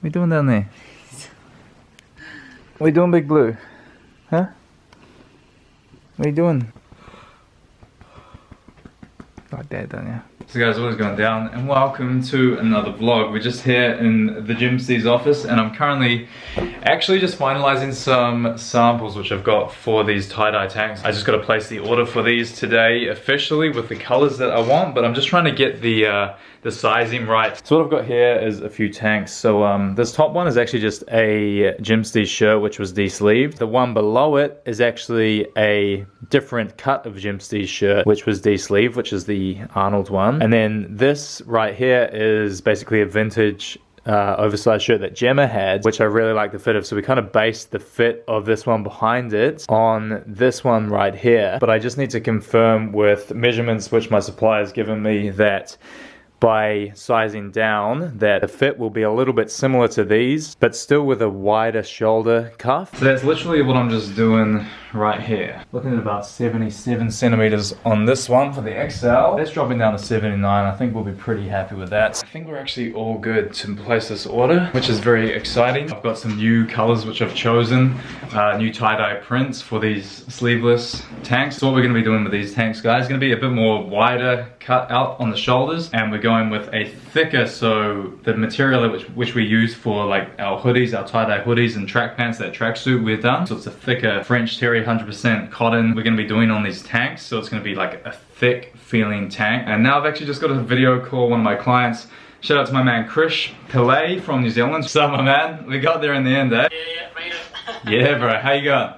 you doing down there? What are you doing, Big Blue? Huh? What are you doing? Like that, don't you? So guys, what is going down? And welcome to another vlog. We're just here in the Gym Steve's office, and I'm currently actually just finalizing some samples which I've got for these tie-dye tanks. I just got to place the order for these today officially with the colors that I want, but I'm just trying to get the sizing right. So what I've got here is a few tanks. So this top one is actually just a Gym Steve's shirt which was de-sleeved. The one below it is actually a different cut of Gym Steve's shirt which was de-sleeved, which is the Arnold one. And then this right here is basically a vintage oversized shirt that Gemma had, which I really like the fit of. So we kind of based the fit of this one behind it on this one right here. But I just need to confirm with measurements which my supplier has given me that by sizing down that the fit will be a little bit similar to these, but still with a wider shoulder cuff. So that's literally what I'm just doing right here. Looking at about 77 centimeters on this one for the XL. That's dropping down to 79. I think we'll be pretty happy with that. I think we're actually all good to place this order, which is very exciting. I've got some new colors which I've chosen, new tie-dye prints for these sleeveless tanks. So what we're gonna be doing with these tanks, guys, is gonna be a bit more wider cut out on the shoulders, and we're going with a thicker, so the material which we use for like our hoodies, our tie-dye hoodies and track pants, that tracksuit we've done. So it's a thicker French terry 100% cotton we're going to be doing on these tanks. So it's going to be like a thick feeling tank. And now I've actually just got a video call one of my clients. Shout out to my man Krish Pillay from New Zealand. What's up, my man? We got there in the end, eh? Yeah, made it. Yeah, bro. How you going?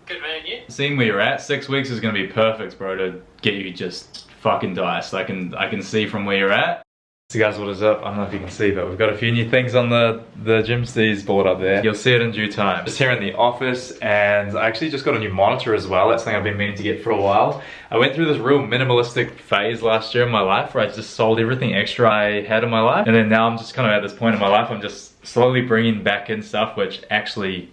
Good, man, you? Seeing where you're at, 6 weeks is going to be perfect, bro, to get you just fucking diced. I can see from where you're at. So guys, what is up? I don't know if you can see, but we've got a few new things on the Gym Steve's board up there. You'll see it in due time. Just here in the office, and I actually just got a new monitor as well. That's something I've been meaning to get for a while. I went through this real minimalistic phase last year in my life where I just sold everything extra I had in my life. And then now I'm just kind of at this point in my life, I'm just slowly bringing back in stuff which actually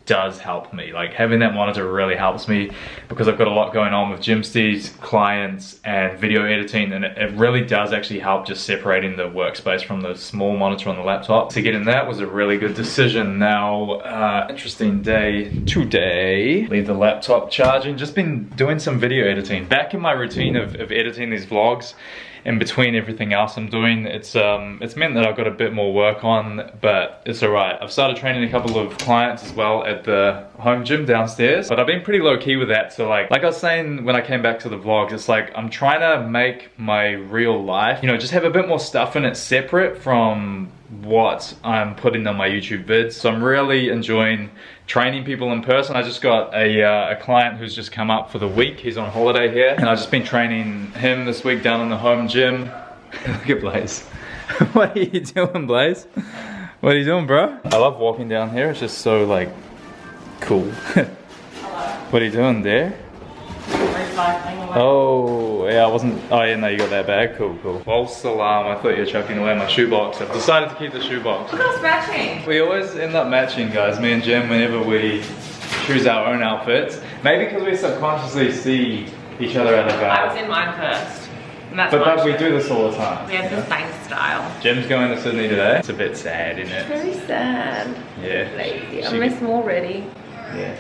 does help me. Like having that monitor really helps me because I've got a lot going on with Gym Steve's, clients and video editing, and it really does actually help just separating the workspace from the small monitor on the laptop. So getting that was a really good decision. Now, interesting day today. Leave the laptop charging. Just been doing some video editing. Back in my routine of editing these vlogs, in between everything else I'm doing, it's meant that I've got a bit more work on, but it's alright. I've started training a couple of clients as well at the home gym downstairs, but I've been pretty low key with that. So like I was saying when I came back to the vlogs, it's like I'm trying to make my real life, you know, just have a bit more stuff in it separate from what I'm putting on my YouTube vids. So I'm really enjoying training people in person. I just got a client who's just come up for the week. He's on holiday here, and I've just been training him this week down in the home gym. Look at Blaze. What are you doing, Blaze? What are you doing, bro? I love walking down here. It's just so like cool. What are you doing there? Oh, yeah, I wasn't. Oh, yeah, no, you got that bag. Cool, cool. False alarm. I thought you were chucking away my shoebox. I've decided to keep the shoebox. Look at us matching. We always end up matching, guys, me and Jem, whenever we choose our own outfits. Maybe because we subconsciously see each other at the I was in mine first. And that's but we do this all the time. We have the same style. Jem's going to Sydney today. It's a bit sad, isn't it? Very sad. Yeah. Lazy. I miss them already. Yeah.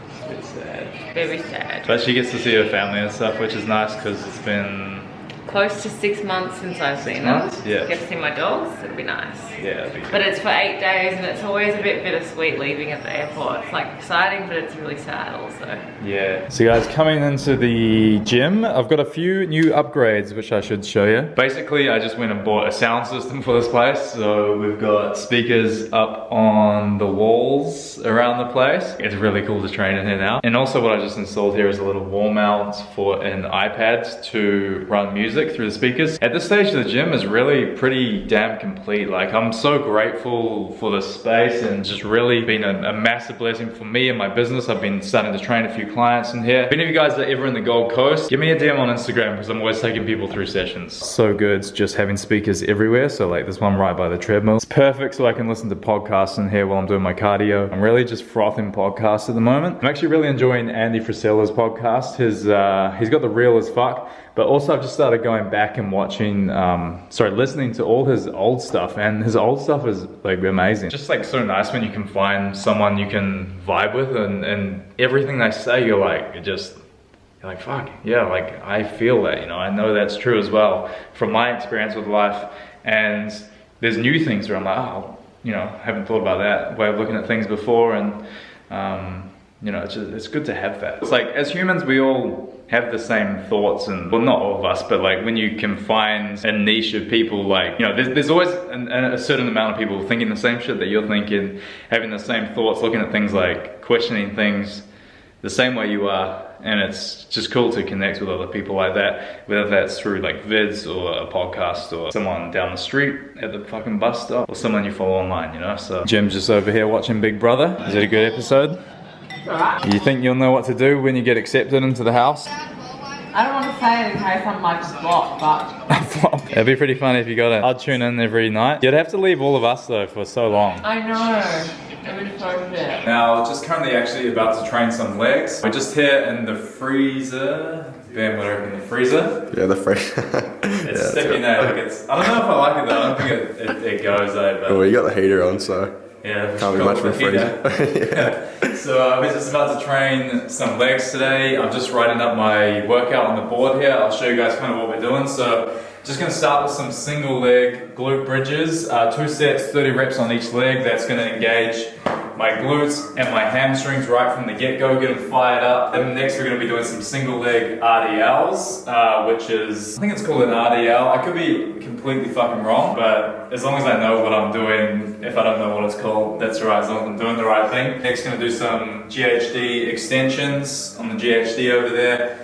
It's a bit sad. Very sad. But she gets to see her family and stuff, which is nice because it's been close to 6 months since I've seen them. Yeah. Get to see my dogs, it'd be nice. Yeah, that'd be good. But it's for 8 days and it's always a bit bittersweet leaving at the airport. It's like exciting, but it's really sad also. Yeah. So guys, coming into the gym, I've got a few new upgrades which I should show you. Basically, I just went and bought a sound system for this place. So we've got speakers up on the walls around the place. It's really cool to train in here now. And also what I just installed here is a little wall mount for an iPad to run music through the speakers. At this stage the gym is really pretty damn complete. Like I'm so grateful for this space, and just really been a massive blessing for me and my business. I've been starting to train a few clients in here. If any of you guys are ever in the Gold Coast, give me a DM on Instagram because I'm always taking people through sessions. So good just having speakers everywhere. So like this one right by the treadmill. It's perfect so I can listen to podcasts in here while I'm doing my cardio. I'm really just frothing podcasts at the moment. I'm actually really enjoying Andy Frisella's podcast. He's got the Real as Fuck But also I've just started going back and watching, listening to all his old stuff, and his old stuff is like amazing. Just like so nice when you can find someone you can vibe with, and everything they say, you're like, fuck, yeah, like I feel that, you know, I know that's true as well from my experience with life. And there's new things where I'm like, oh, you know, haven't thought about that way of looking at things before, and you know, it's good to have that. It's like, as humans, we all have the same thoughts, and well, not all of us, but like when you can find a niche of people, like, you know, there's always a certain amount of people thinking the same shit that you're thinking, having the same thoughts, looking at things, like questioning things the same way you are. And it's just cool to connect with other people like that, whether that's through like vids or a podcast or someone down the street at the fucking bus stop or someone you follow online, you know. So Jim's just over here watching Big Brother. Is it a good episode? Alright. You think you'll know what to do when you get accepted into the house? I don't want to say it in case I'm like flop, but... It'd be pretty funny if you got it. I'd tune in every night. You'd have to leave all of us though for so long. I know. It would so bad. Now, just currently actually about to train some legs. We're just here in the freezer. Ben, what in the freezer? Yeah, the freezer. It's sticky now. Like it's. I don't know if I like it though. I don't think it goes though. But well, you got the heater on, so yeah, can't be much of a freezer. Yeah. So we're just about to train some legs today. I'm just writing up my workout on the board here. I'll show you guys kind of what we're doing. So just going to start with some single leg glute bridges. 2 sets, 30 reps on each leg. That's going to engage my glutes and my hamstrings right from the get-go, get them fired up. Then next we're going to be doing some single leg RDLs, which is, I think it's called an RDL. I could be completely fucking wrong, but as long as I know what I'm doing, if I don't know what it's called, that's right, as long as I'm doing the right thing. Next going to do some GHD extensions on the GHD over there.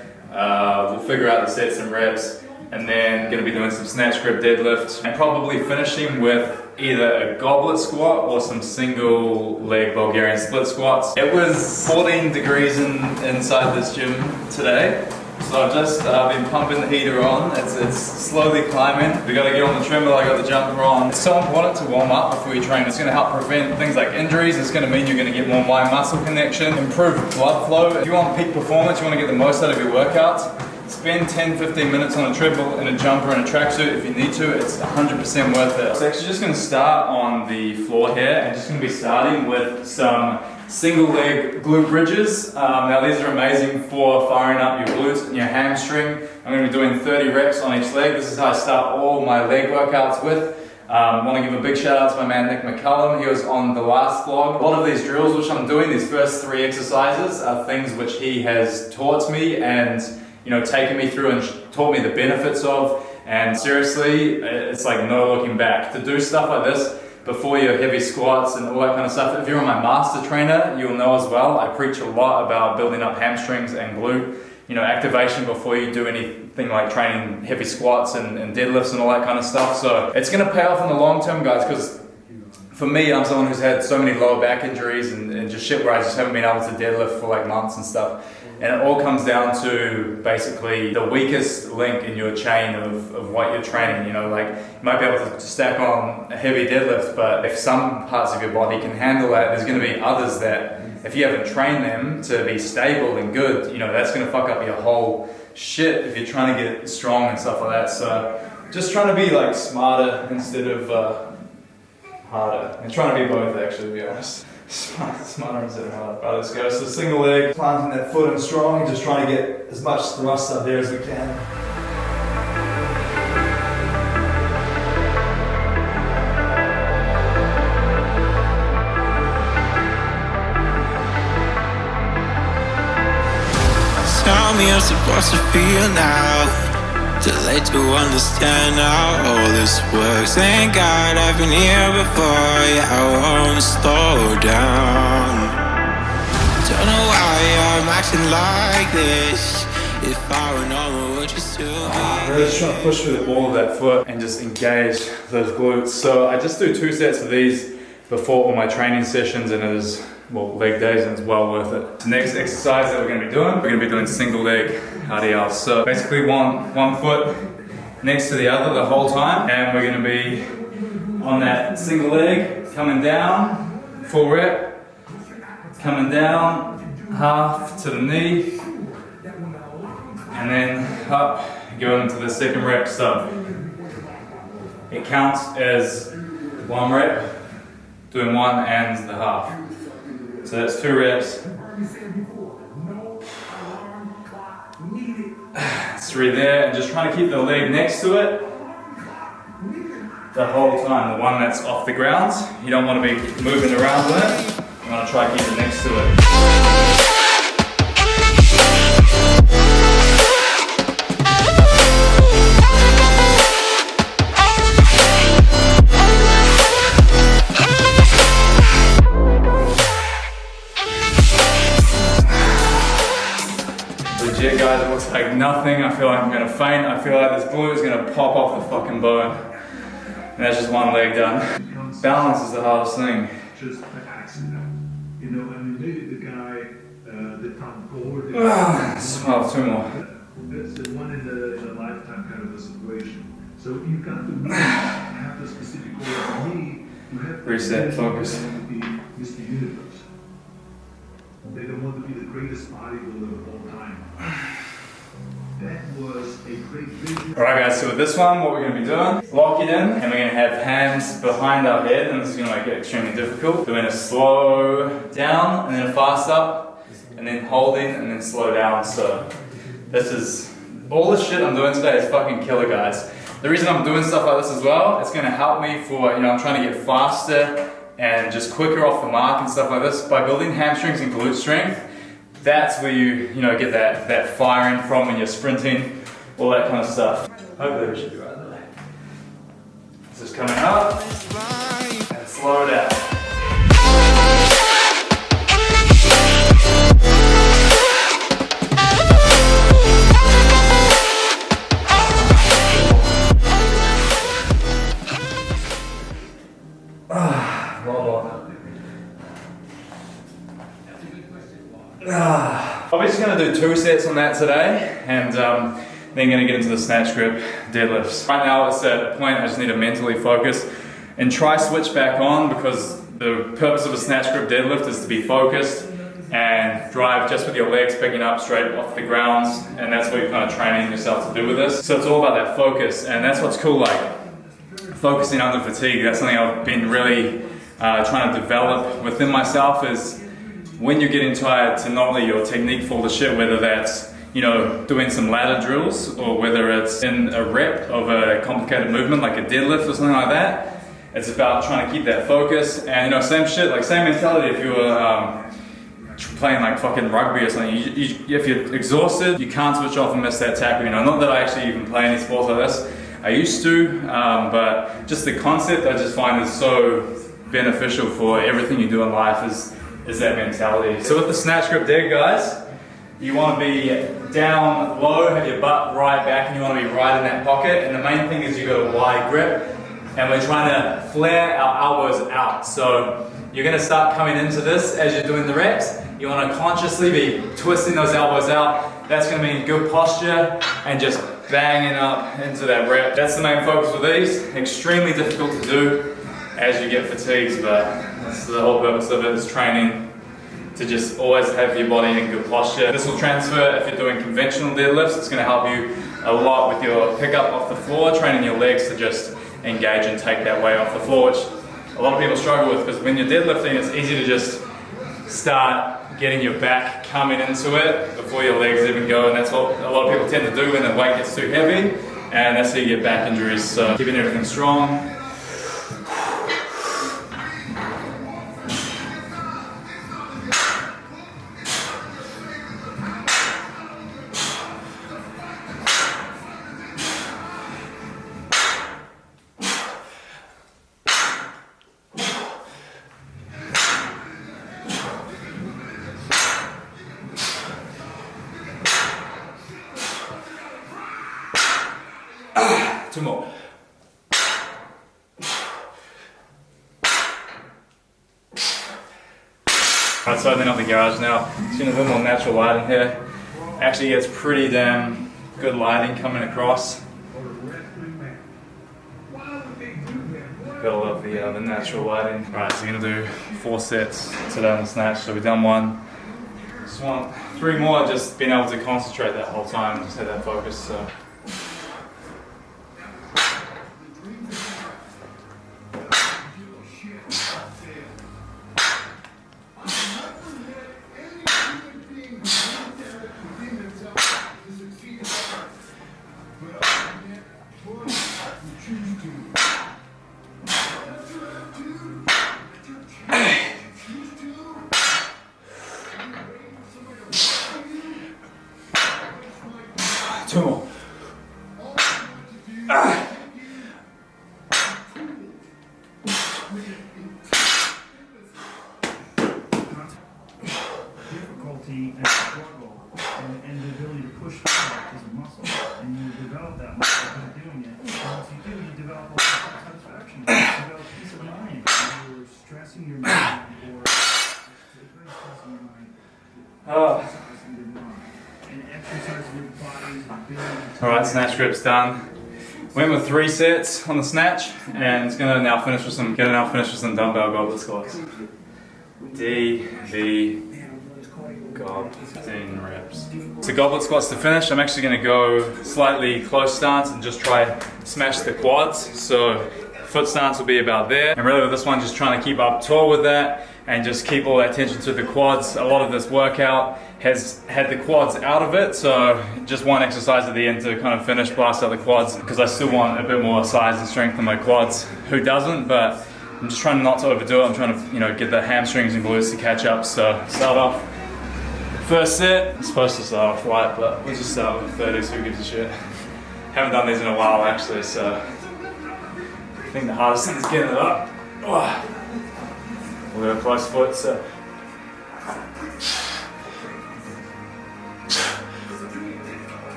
We'll figure out the sets and reps. And then going to be doing some snatch grip deadlifts, and probably finishing with either a goblet squat or some single leg Bulgarian split squats. It was 14 degrees inside this gym today, so I've just been pumping the heater on. It's slowly climbing. We got to get on the treadmill, I got the jumper on. It's so important to warm up before you train. It's going to help prevent things like injuries. It's going to mean you're going to get more mind-muscle connection, improve blood flow. If you want peak performance, you want to get the most out of your workouts, spend 10-15 minutes on a treadmill in a jumper and a tracksuit if you need to. It's 100% worth it. So actually just going to start on the floor here, and just going to be starting with some single leg glute bridges. Now these are amazing for firing up your glutes and your hamstring. I'm going to be doing 30 reps on each leg. This is how I start all my leg workouts with. I want to give a big shout out to my man Nick McCullum. He was on the last vlog. A lot of these drills which I'm doing, these first 3 exercises, are things which he has taught me and, you know, taken me through and taught me the benefits of. And seriously, it's like no looking back. To do stuff like this before your heavy squats and all that kind of stuff, if you're my master trainer, you'll know as well, I preach a lot about building up hamstrings and glute, you know, activation before you do anything like training heavy squats and deadlifts and all that kind of stuff. So it's going to pay off in the long term, guys, because for me, I'm someone who's had so many lower back injuries and just shit where I just haven't been able to deadlift for like months and stuff. And it all comes down to basically the weakest link in your chain of what you're training. You know, like you might be able to stack on a heavy deadlift, but if some parts of your body can handle that, there's going to be others that, if you haven't trained them to be stable and good, you know, that's going to fuck up your whole shit if you're trying to get strong and stuff like that. So just trying to be like smarter instead of harder. And trying to be both, actually, to be honest. Smarter instead of harder. Right, let's go. So single leg, planting that foot in strong, and just trying to get as much thrust up there as we can. Tell me I'm supposed to feel now. Too late to understand how all this works. Thank God I've been here before. Yeah, I won't slow down. Don't know why I'm acting like this. If I were normal, would you still be? Really just trying to push through the ball of that foot and just engage those glutes. So I just do 2 sets of these before all my training sessions, and it is, well, leg days, and it's well worth it. The next exercise that we're going to be doing single leg RDLs. So basically one foot next to the other the whole time, and we're going to be on that single leg, coming down, full rep, coming down, half to the knee, and then up going into the second rep. So it counts as 1 rep, doing 1 and the half. So that's 2 reps. 3 there, and just trying to keep the leg next to it the whole time. The one that's off the ground, you don't want to be moving around with it. You want to try to keep it next to it. Legit guys, it looks like nothing. I feel like I'm gonna faint. I feel like this glute is gonna pop off the fucking bone. And that's just 1 leg done. Balance is the hardest thing. Just an accident. You know, and maybe the guy that found gold. Oh, 2 more. That's the one in a lifetime kind of a situation. So you've got to have the specific goal. For me, you have to reset, focus. be Mr. Universe. They don't want to be the greatest bodybuilder of all time. That was a great vision. Alright guys, so with this one, what we're going to be doing, lock it in, and we're going to have hands behind our head, and this is going to make it extremely difficult. We're going to slow down, and then fast up, and then holding, and then slow down. So this is, all the shit I'm doing today is fucking killer guys. The reason I'm doing stuff like this as well, it's going to help me for, you know, I'm trying to get faster and just quicker off the mark and stuff like this. By building hamstrings and glute strength, that's where you get that firing from when you're sprinting, all that kind of stuff. Hopefully we should be right there. This is coming up, and slow down. Obviously going to do 2 sets on that today, and then going to get into the snatch grip deadlifts. Right now it's at a point I just need to mentally focus and try switch back on, because the purpose of a snatch grip deadlift is to be focused and drive just with your legs picking up straight off the ground, and that's what you're kind of training yourself to do with this. So it's all about that focus, and that's what's cool, like focusing under fatigue. That's something I've been really trying to develop within myself, is when you're getting tired to not let your technique fall to shit, whether that's, you know, doing some ladder drills, or whether it's in a rep of a complicated movement like a deadlift or something like that. It's about trying to keep that focus, and, you know, same shit, like same mentality if you were playing like fucking rugby or something. If you're exhausted, you can't switch off and miss that tackle. You know, not that I actually even play any sports like this. I used to, but just the concept I just find is so beneficial for everything you do in life is that mentality. So with the snatch grip dead, guys, you want to be down low, have your butt right back, and you want to be right in that pocket. And the main thing is you got a wide grip, and we're trying to flare our elbows out. So you're going to start coming into this as you're doing the reps. You want to consciously be twisting those elbows out. That's going to mean good posture and just banging up into that rep. That's the main focus with these. Extremely difficult to do as you get fatigued, but that's the whole purpose of it, is training to just always have your body in good posture. This will transfer if you're doing conventional deadlifts. It's going to help you a lot with your pickup off the floor, training your legs to just engage and take that weight off the floor, which a lot of people struggle with, because when you're deadlifting, it's easy to just start getting your back coming into it before your legs even go, and that's what a lot of people tend to do when the weight gets too heavy, and that's how you get back injuries. So keeping everything strong. Two more. Alright, so opening up the garage now. It's getting a bit more natural light in here. Actually gets pretty damn good lighting coming across. Gotta love the natural lighting. Alright, so we're gonna do 4 sets today on the snatch. So we've done 1. Just want 3 more, just being able to concentrate that whole time, just have that focus. So 2 more. Ah. Difficulty and struggle and the ability to push forward is a muscle, and you develop that muscle by doing it. And once you do, you develop a lot of satisfaction. You develop peace of mind. You're stressing your mind, or stressing your mind, exercising your mind, and exercising your body's ability. All right, snatch grip's done. Went with 3 sets on the snatch, and it's gonna now finish with some dumbbell goblet squats. Gob 15 reps. So goblet squats to finish. I'm actually going to go slightly close stance and just try smash the quads. So foot stance will be about there. And really with this one, just trying to keep up tall with that and just keep all that tension to the quads. A lot of this workout has had the quads out of it, so just one exercise at the end to kind of finish, blast out the quads, because I still want a bit more size and strength in my quads. Who doesn't? But I'm just trying not to overdo it. I'm trying to, get the hamstrings and glutes to catch up. So start off. First set, I'm supposed to start off light, but we'll just start with 30, so who gives a shit. Haven't done these in a while actually, so I think the hardest thing is getting it up. We'll go close foot, so.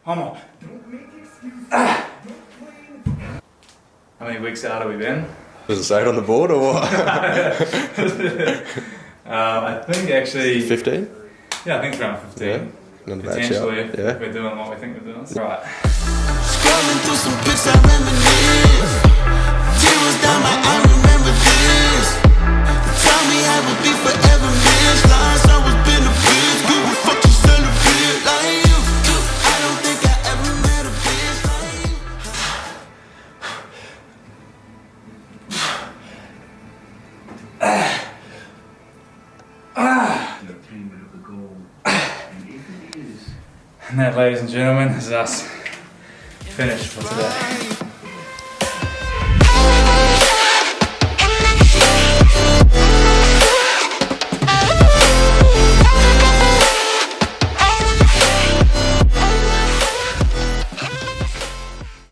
One more. How many weeks out have we been? Does it say it on the board or what? I think actually 15? Yeah, I think it's around 15. Yeah. Not a bad Potentially, shout. Yeah. if we're doing what we think we're doing. Right. Scrolling through some pics, I reminisce. Tears down my eye, remember this. Tell me I would be forever missed. Lies, I was been a bitch. Give a fuck to celebrate like you. I don't think I ever met a bitch like you. And that, ladies and gentlemen, is us finished for today.